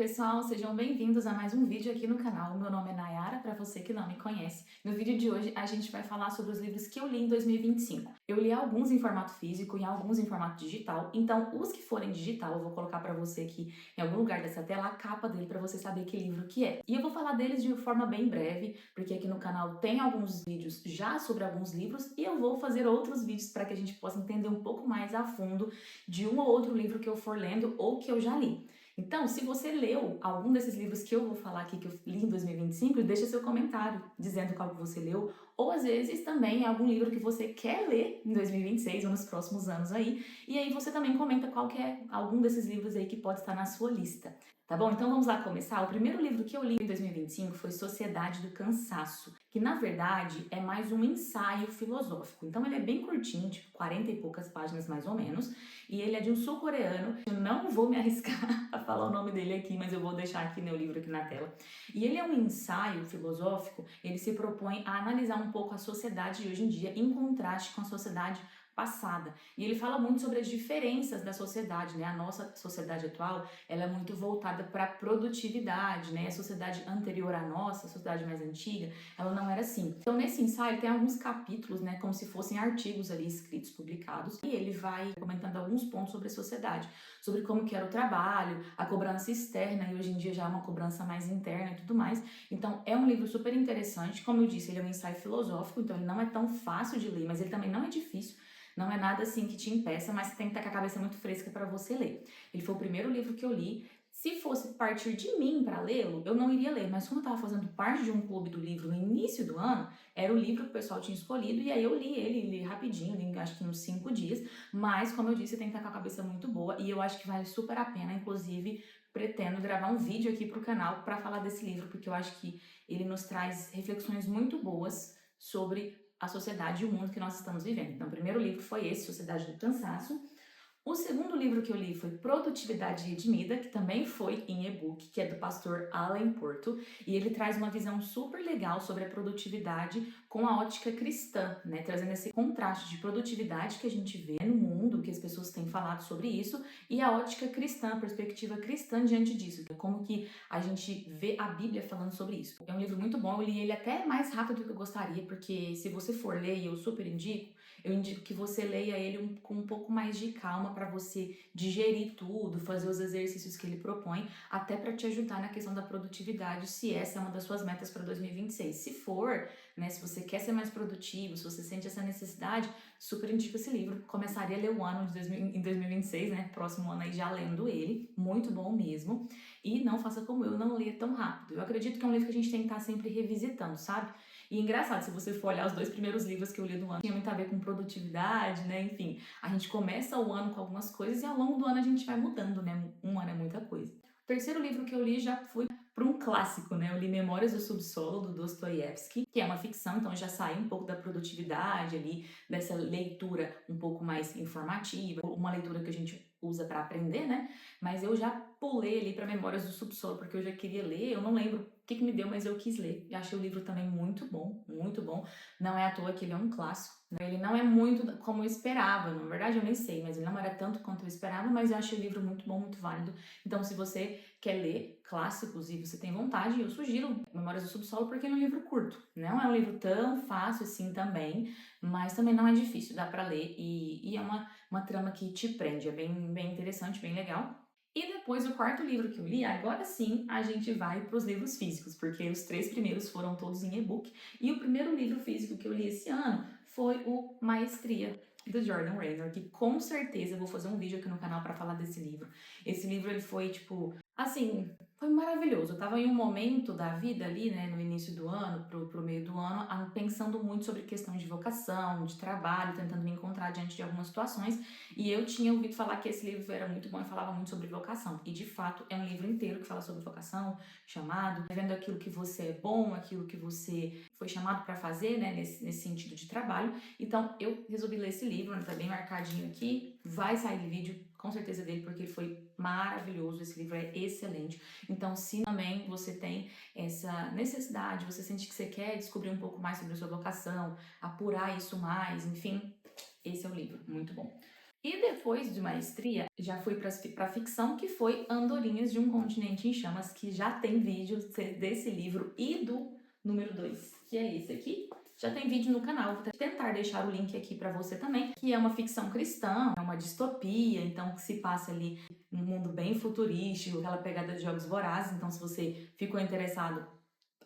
pessoal, sejam bem-vindos a mais um vídeo aqui no canal. Meu nome é Nayara, para você que não me conhece. No vídeo de hoje a gente vai falar sobre os livros que eu li em 2025. Eu li alguns em formato físico e alguns em formato digital, então os que forem digital eu vou colocar para você aqui em algum lugar dessa tela a capa dele para você saber que livro que é. E eu vou falar deles de forma bem breve, porque aqui no canal tem alguns vídeos já sobre alguns livros e eu vou fazer outros vídeos para que a gente possa entender um pouco mais a fundo de um ou outro livro que eu for lendo ou que eu já li. Então, se você leu algum desses livros que eu vou falar aqui, que eu li em 2025, deixa seu comentário dizendo qual que você leu, ou às vezes também algum livro que você quer ler em 2026 ou nos próximos anos aí, e aí você também comenta qual que é algum desses livros aí que pode estar na sua lista. Tá bom? Então vamos lá começar. O primeiro livro que eu li em 2025 foi Sociedade do Cansaço, que na verdade é mais um ensaio filosófico. Então ele é bem curtinho, tipo 40 e poucas páginas mais ou menos, e ele é de um sul-coreano. Eu não vou me arriscar a falar o nome dele aqui, mas eu vou deixar aqui no livro aqui na tela. E ele é um ensaio filosófico, ele se propõe a analisar um pouco a sociedade de hoje em dia em contraste com a sociedade passada. E ele fala muito sobre as diferenças da sociedade, né? A nossa sociedade atual, ela é muito voltada para a produtividade, né? A sociedade anterior à nossa, a sociedade mais antiga, ela não era assim. Então, nesse ensaio tem alguns capítulos, né, como se fossem artigos ali escritos, publicados, e ele vai comentando alguns pontos sobre a sociedade, sobre como que era o trabalho, a cobrança externa, e hoje em dia já é uma cobrança mais interna e tudo mais. Então, é um livro super interessante. Como eu disse, ele é um ensaio filosófico, então ele não é tão fácil de ler, mas ele também não é difícil. Não é nada assim que te impeça, mas você tem que estar com a cabeça muito fresca para você ler. Ele foi o primeiro livro que eu li. Se fosse partir de mim para lê-lo, eu não iria ler, mas como eu estava fazendo parte de um clube do livro no início do ano, era o livro que o pessoal tinha escolhido, e aí eu li rapidinho, li acho que uns 5 dias, mas como eu disse, tem que estar com a cabeça muito boa, e eu acho que vale super a pena, inclusive pretendo gravar um vídeo aqui pro canal para falar desse livro, porque eu acho que ele nos traz reflexões muito boas sobre a sociedade e o mundo que nós estamos vivendo. Então, o primeiro livro foi esse, Sociedade do Cansaço. O segundo livro que eu li foi Produtividade Redimida, que também foi em e-book, que é do pastor Alan Porto, e ele traz uma visão super legal sobre a produtividade com a ótica cristã, né? Trazendo esse contraste de produtividade que a gente vê no mundo, que as pessoas têm falado sobre isso, e a ótica cristã, a perspectiva cristã diante disso, como que a gente vê a Bíblia falando sobre isso. É um livro muito bom, eu li ele até mais rápido do que eu gostaria, porque se você for ler, e eu super indico, eu indico que você leia ele com um pouco mais de calma para você digerir tudo, fazer os exercícios que ele propõe, até para te ajudar na questão da produtividade, se essa é uma das suas metas para 2026. Se for, né, se você quer ser mais produtivo, se você sente essa necessidade, super indico esse livro. Começaria a ler o ano em 2026, né, próximo ano aí já lendo ele, muito bom mesmo. E não faça como eu, não leia tão rápido. Eu acredito que é um livro que a gente tem que estar sempre revisitando, sabe? E engraçado, se você for olhar os 2 primeiros livros que eu li do ano, tinha muito a ver com produtividade, né? Enfim, a gente começa o ano com algumas coisas e ao longo do ano a gente vai mudando, né? Um ano é muita coisa. O terceiro livro que eu li já foi para um clássico, né? Eu li Memórias do Subsolo, do Dostoiévski, que é uma ficção, então já saí um pouco da produtividade ali, dessa leitura um pouco mais informativa, uma leitura que a gente usa para aprender, né? Mas eu já pulei ali para Memórias do Subsolo, porque eu já queria ler, eu não lembro o que me deu, mas eu quis ler. E achei o livro também muito bom, muito bom. Não é à toa que ele é um clássico, né? Ele não é muito como eu esperava, na verdade eu nem sei, mas ele não era tanto quanto eu esperava, mas eu achei o livro muito bom, muito válido. Então, se você quer ler clássicos e você tem vontade, eu sugiro Memórias do Subsolo, porque ele é um livro curto. Não é um livro tão fácil assim também, mas também não é difícil, dá para ler e é uma trama que te prende, é bem interessante, bem legal. E depois, o quarto livro que eu li, agora sim a gente vai para os livros físicos, porque os 3 primeiros foram todos em e-book. E o primeiro livro físico que eu li esse ano foi o Maestria, do Jordan Raynor, que com certeza eu vou fazer um vídeo aqui no canal para falar desse livro. Esse livro, ele foi, tipo, assim, foi maravilhoso. Eu tava em um momento da vida ali, né, no início do ano, pro meio do ano, pensando muito sobre questão de vocação, de trabalho, tentando me encontrar diante de algumas situações. E eu tinha ouvido falar que esse livro era muito bom e falava muito sobre vocação. E de fato é um livro inteiro que fala sobre vocação, chamado, vendo aquilo que você é bom, aquilo que você foi chamado para fazer, né, nesse sentido de trabalho. Então eu resolvi ler esse livro, né, tá bem marcadinho aqui. Vai sair vídeo com certeza dele, porque ele foi maravilhoso. Esse livro é excelente. Então, se também você tem essa necessidade, você sente que você quer descobrir um pouco mais sobre a sua vocação, apurar isso mais, enfim, esse é o livro, muito bom. E depois de Maestria, já fui para ficção, que foi Andorinhas de um Continente em Chamas, que já tem vídeo desse livro e do número 2, que é esse aqui. Já tem vídeo no canal, vou tentar deixar o link aqui para você também, que é uma ficção cristã, é uma distopia, então que se passa ali num mundo bem futurístico, aquela pegada de Jogos Vorazes, então se você ficou interessado,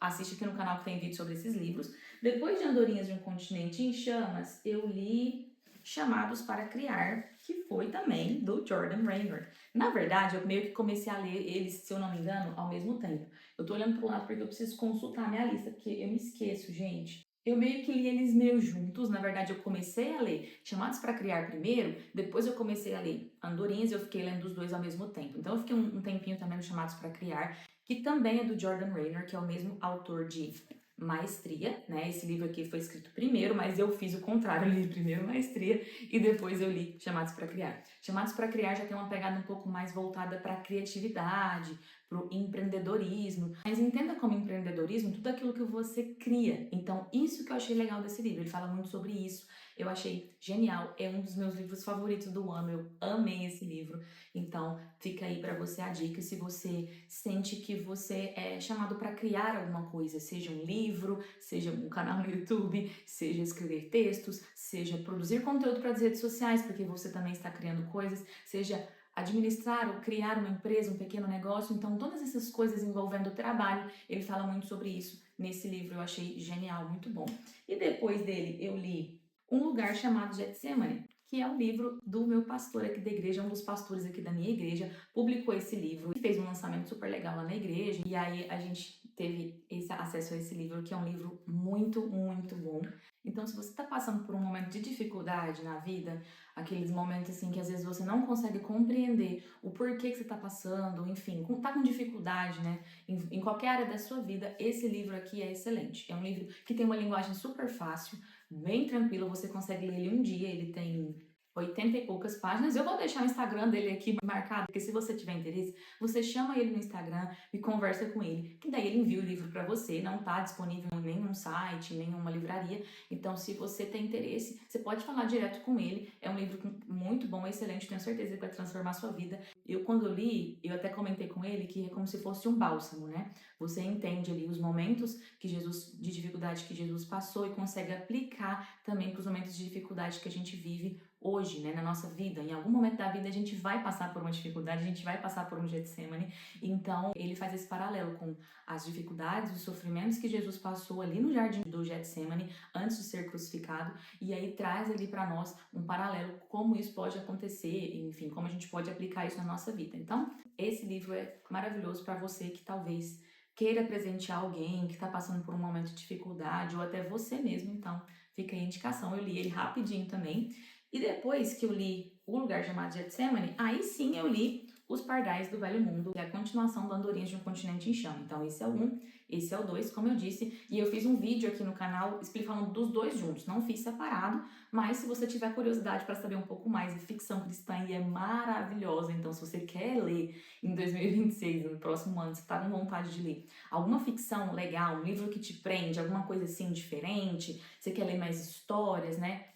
assiste aqui no canal que tem vídeo sobre esses livros. Depois de Andorinhas de um Continente em Chamas, eu li Chamados para Criar, que foi também do Jordan Raynor. Na verdade, eu meio que comecei a ler eles, se eu não me engano, ao mesmo tempo. Eu tô olhando pro lado porque eu preciso consultar a minha lista, porque eu me esqueço, gente. Eu meio que li eles meio juntos, na verdade eu comecei a ler Chamados para Criar primeiro, depois eu comecei a ler Andorinhas e eu fiquei lendo os dois ao mesmo tempo. Então eu fiquei um tempinho também no Chamados para Criar, que também é do Jordan Raynor, que é o mesmo autor de Maestria, né? Esse livro aqui foi escrito primeiro, mas eu fiz o contrário, eu li primeiro Maestria e depois eu li Chamados para Criar. Chamados para Criar já tem uma pegada um pouco mais voltada para a criatividade, para o empreendedorismo. Mas entenda como empreendedorismo tudo aquilo que você cria. Então, isso que eu achei legal desse livro, ele fala muito sobre isso. Eu achei genial, é um dos meus livros favoritos do ano, eu amei esse livro. Então, fica aí para você a dica se você sente que você é chamado para criar alguma coisa, seja um livro, seja um canal no YouTube, seja escrever textos, seja produzir conteúdo para as redes sociais, porque você também está criando coisas, seja administrar ou criar uma empresa, um pequeno negócio. Então, todas essas coisas envolvendo o trabalho, ele fala muito sobre isso nesse livro, eu achei genial, muito bom. E depois dele, eu li Um Lugar Chamado Getsemane, que é um livro do meu pastor aqui da igreja, um dos pastores aqui da minha igreja, publicou esse livro e fez um lançamento super legal lá na igreja. E aí a gente teve esse acesso a esse livro, que é um livro muito, muito bom. Então, se você está passando por um momento de dificuldade na vida, aqueles momentos assim que às vezes você não consegue compreender o porquê que você está passando, enfim, tá com dificuldade, né? Em qualquer área da sua vida, esse livro aqui é excelente. É um livro que tem uma linguagem super fácil, bem tranquilo, você consegue ler ele um dia, ele tem 80 e poucas páginas. Eu vou deixar o Instagram dele aqui marcado, porque se você tiver interesse, você chama ele no Instagram e conversa com ele, que daí ele envia o livro para você. Não está disponível em nenhum site, em nenhuma livraria. Então, se você tem interesse, você pode falar direto com ele. É um livro muito bom, excelente, tenho certeza que vai transformar a sua vida. Eu, quando li, eu até comentei com ele que é como se fosse um bálsamo, né? Você entende ali os momentos de dificuldade que Jesus passou e consegue aplicar também para os momentos de dificuldade que a gente vive hoje, né, na nossa vida. Em algum momento da vida a gente vai passar por uma dificuldade, a gente vai passar por um Getsemane. Então, ele faz esse paralelo com as dificuldades, os sofrimentos que Jesus passou ali no jardim do Getsemane antes de ser crucificado, e aí traz ali para nós um paralelo como isso pode acontecer, enfim, como a gente pode aplicar isso na nossa vida. Então, esse livro é maravilhoso para você que talvez queira presentear alguém que está passando por um momento de dificuldade, ou até você mesmo. Então, fica aí a indicação. Eu li ele rapidinho também. E depois que eu li O Lugar Chamado Getsemane, aí sim eu li Os Pardais do Velho Mundo, que é a continuação do Andorinhas de um Continente em Chama. Então, esse é o 1, esse é o 2, como eu disse. E eu fiz um vídeo aqui no canal explicando dos dois juntos. Não fiz separado, mas se você tiver curiosidade para saber um pouco mais de ficção cristã, e é maravilhosa. Então, se você quer ler em 2026, no próximo ano, você está com vontade de ler alguma ficção legal, um livro que te prende, alguma coisa assim diferente, você quer ler mais histórias, né?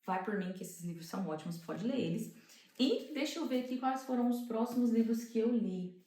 Vai por mim que esses livros são ótimos, pode ler eles. E deixa eu ver aqui quais foram os próximos livros que eu li.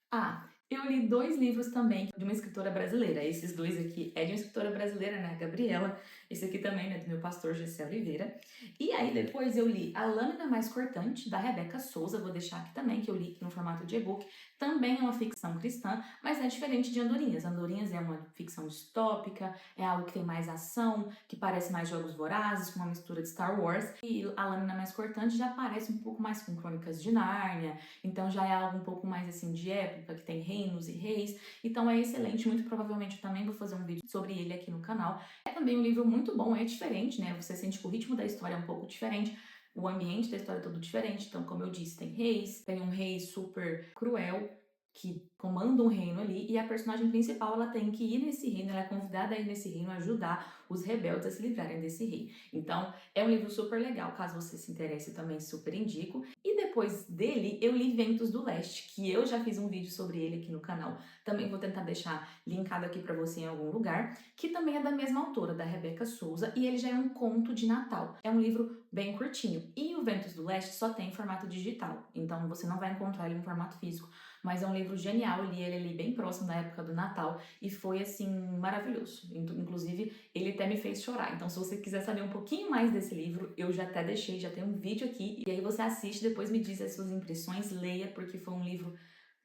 Ah, eu li 2 livros também de uma escritora brasileira. Esses 2 aqui é de uma escritora brasileira, né, Gabriela. Esse aqui também, né, do meu pastor Gessé Oliveira. E aí depois eu li A Lâmina Mais Cortante, da Rebeca Souza. Vou deixar aqui também, que eu li no formato de e-book. Também é uma ficção cristã, mas é diferente de Andorinhas. Andorinhas é uma ficção distópica, é algo que tem mais ação, que parece mais Jogos Vorazes, com uma mistura de Star Wars. E A Lâmina Mais Cortante já parece um pouco mais com Crônicas de Nárnia. Então já é algo um pouco mais assim de época, que tem reinos e reis. Então é excelente, muito provavelmente eu também vou fazer um vídeo sobre ele aqui no canal. É também um livro muito bom, é diferente, né? Você sente que o ritmo da história é um pouco diferente, o ambiente da história é todo diferente. Então, como eu disse, tem reis, tem um rei super cruel que comanda um reino ali, e a personagem principal ela tem que ir nesse reino, ela é convidada a ir nesse reino, ajudar os rebeldes a se livrarem desse rei. Então, é um livro super legal, caso você se interesse, também super indico. E depois dele, eu li Ventos do Leste, que eu já fiz um vídeo sobre ele aqui no canal. Também vou tentar deixar linkado aqui para você em algum lugar, que também é da mesma autora, da Rebeca Souza, e ele já é um conto de Natal. É um livro bem curtinho. E o Ventos do Leste só tem em formato digital, então você não vai encontrar ele em formato físico, mas é um livro genial, eu li ele ali bem próximo da época do Natal e foi assim maravilhoso. Inclusive, ele até me fez chorar. Então, se você quiser saber um pouquinho mais desse livro, eu já até deixei, já tem um vídeo aqui, e aí você assiste, depois me diz as suas impressões, leia, porque foi um livro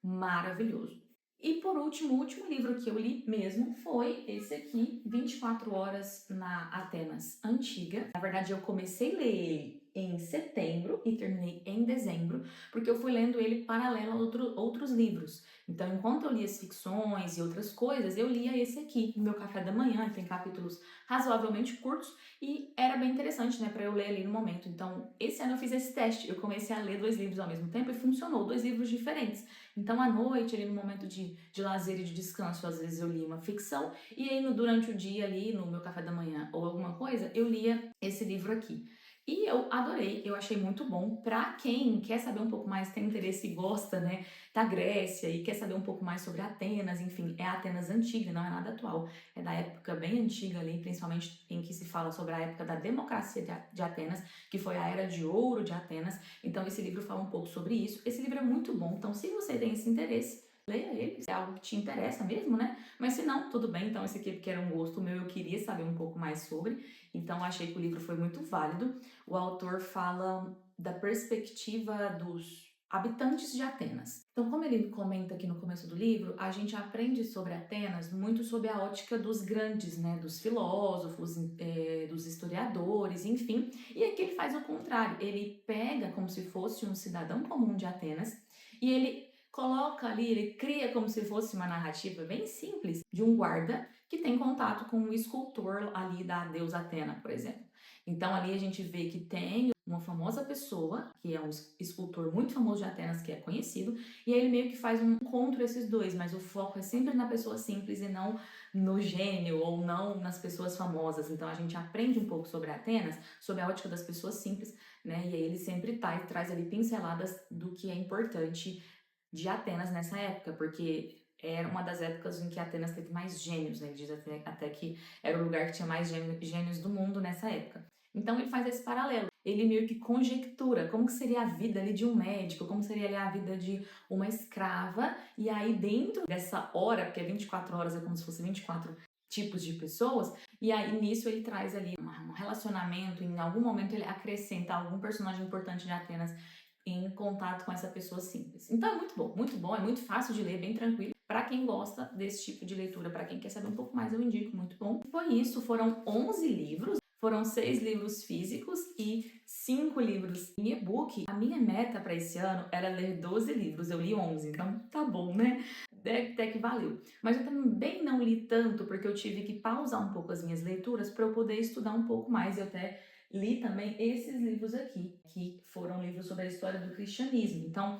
maravilhoso. E por último, o último livro que eu li mesmo foi esse aqui, 24 Horas na Atenas Antiga. Na verdade, eu comecei a ler ele em setembro e terminei em dezembro, porque eu fui lendo ele paralelo a outros livros. Então, enquanto eu lia as ficções e outras coisas, eu lia esse aqui, no meu café da manhã, que tem capítulos razoavelmente curtos, e era bem interessante, né, para eu ler ali no momento. Então, esse ano eu fiz esse teste, eu comecei a ler 2 livros ao mesmo tempo e funcionou, 2 livros diferentes. Então, à noite, ali no momento de lazer e de descanso, às vezes eu lia uma ficção, e aí durante o dia ali, no meu café da manhã ou alguma coisa, eu lia esse livro aqui. E eu adorei, eu achei muito bom. Pra quem quer saber um pouco mais, tem interesse e gosta, né, da Grécia e quer saber um pouco mais sobre Atenas, enfim, é a Atenas antiga, não é nada atual, é da época bem antiga ali, principalmente em que se fala sobre a época da democracia de Atenas, que foi a Era de Ouro de Atenas. Então esse livro fala um pouco sobre isso. Esse livro é muito bom, então se você tem esse interesse, leia ele, se é algo que te interessa mesmo, né? Mas se não, tudo bem, então esse aqui porque era um gosto meu, eu queria saber um pouco mais sobre, então achei que o livro foi muito válido. O autor fala da perspectiva dos habitantes de Atenas. Então, como ele comenta aqui no começo do livro, a gente aprende sobre Atenas muito sob a ótica dos grandes, né, dos filósofos, dos historiadores, enfim. E aqui ele faz o contrário, ele pega como se fosse um cidadão comum de Atenas e ele coloca ali, ele cria como se fosse uma narrativa bem simples de um guarda que tem contato com um escultor ali da deusa Atena, por exemplo. Então ali a gente vê que tem uma famosa pessoa, que é um escultor muito famoso de Atenas, que é conhecido, e aí ele meio que faz um encontro esses dois, mas o foco é sempre na pessoa simples e não no gênio ou não nas pessoas famosas. Então a gente aprende um pouco sobre Atenas, sobre a ótica das pessoas simples, né? E aí ele sempre traz ali pinceladas do que é importante de Atenas nessa época, porque era uma das épocas em que Atenas teve mais gênios, né? Ele diz até que era o lugar que tinha mais gênios do mundo nessa época. Então ele faz esse paralelo. Ele meio que conjectura como que seria a vida ali de um médico, como seria ali a vida de uma escrava, e aí dentro dessa hora, porque 24 horas é como se fosse 24 tipos de pessoas, e aí nisso ele traz ali um relacionamento, em algum momento ele acrescenta algum personagem importante de Atenas em contato com essa pessoa simples. Então é muito bom, é muito fácil de ler, bem tranquilo. Para quem gosta desse tipo de leitura, para quem quer saber um pouco mais, eu indico, muito bom. Foi isso, foram 11 livros, foram 6 livros físicos e 5 livros em e-book. A minha meta para esse ano era ler 12 livros, eu li 11, então tá bom, né? Até que valeu. Mas eu também não li tanto, porque eu tive que pausar um pouco as minhas leituras para eu poder estudar um pouco mais. Eu até li também esses livros aqui, que foram livros sobre a história do cristianismo. Então,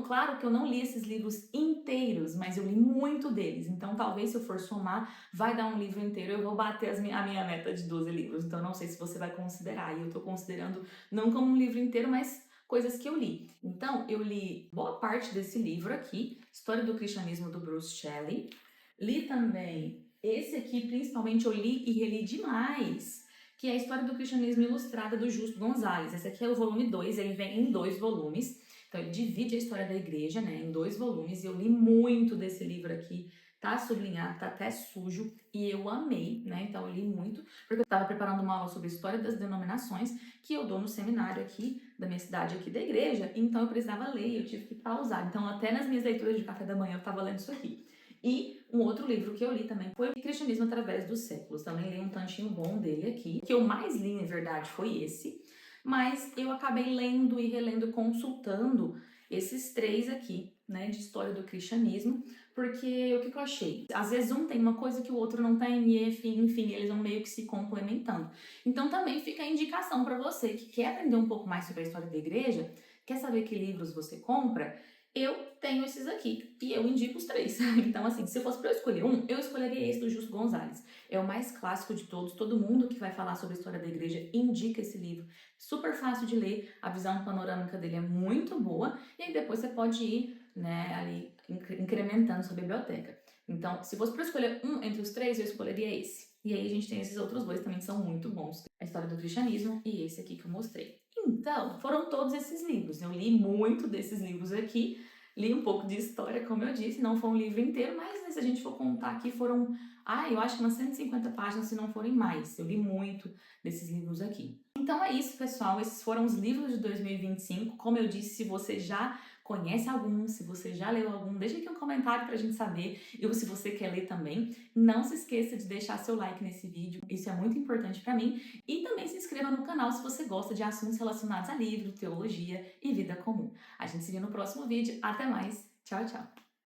claro que eu não li esses livros inteiros, mas eu li muito deles. Então, talvez se eu for somar, vai dar um livro inteiro, eu vou bater a minha meta de 12 livros. Então, não sei se você vai considerar. E eu tô considerando não como um livro inteiro, mas coisas que eu li. Então, eu li boa parte desse livro aqui, História do Cristianismo do Bruce Shelley. Li também esse aqui, principalmente eu li e reli demais, que é a História do Cristianismo Ilustrada do Justo Gonzalez. Esse aqui é o volume 2, ele vem em 2 volumes. Então ele divide a história da igreja, né, em 2 volumes. E eu li muito desse livro aqui, tá sublinhado, tá até sujo, e eu amei, né? Então eu li muito, porque eu estava preparando uma aula sobre a história das denominações, que eu dou no seminário aqui da minha cidade, aqui da igreja, então eu precisava ler e eu tive que pausar. Então até nas minhas leituras de café da manhã eu estava lendo isso aqui. E um outro livro que eu li também foi Cristianismo através dos séculos. Também li um tantinho bom dele aqui. O que eu mais li, na verdade, foi esse. Mas eu acabei lendo e relendo, consultando esses 3 aqui, né, de história do cristianismo, porque o que eu achei? Às vezes um tem uma coisa que o outro não tem e, enfim, eles vão meio que se complementando. Então também fica a indicação para você que quer aprender um pouco mais sobre a história da igreja, quer saber que livros você compra, eu tenho esses aqui e eu indico os 3. Então, assim, se eu fosse para eu escolher um, eu escolheria esse do Justo Gonzalez. É o mais clássico de todos. Todo mundo que vai falar sobre a história da igreja indica esse livro. Super fácil de ler, a visão panorâmica dele é muito boa e aí depois você pode ir, né, ali incrementando sua biblioteca. Então, se fosse para escolher um entre os 3, eu escolheria esse. E aí a gente tem esses outros dois também que são muito bons, a História do Cristianismo e esse aqui que eu mostrei. Então, foram todos esses livros. Eu li muito desses livros aqui, li um pouco de história, como eu disse, não foi um livro inteiro, mas né, se a gente for contar aqui, foram, eu acho que umas 150 páginas, se não forem mais. Eu li muito desses livros aqui. Então é isso, pessoal. Esses foram os livros de 2025. Como eu disse, se você já conhece algum, se você já leu algum, deixa aqui um comentário pra gente saber. E se você quer ler também, não se esqueça de deixar seu like nesse vídeo. Isso é muito importante pra mim. E também se inscreva no canal se você gosta de assuntos relacionados a livro, teologia e vida comum. A gente se vê no próximo vídeo. Até mais. Tchau, tchau.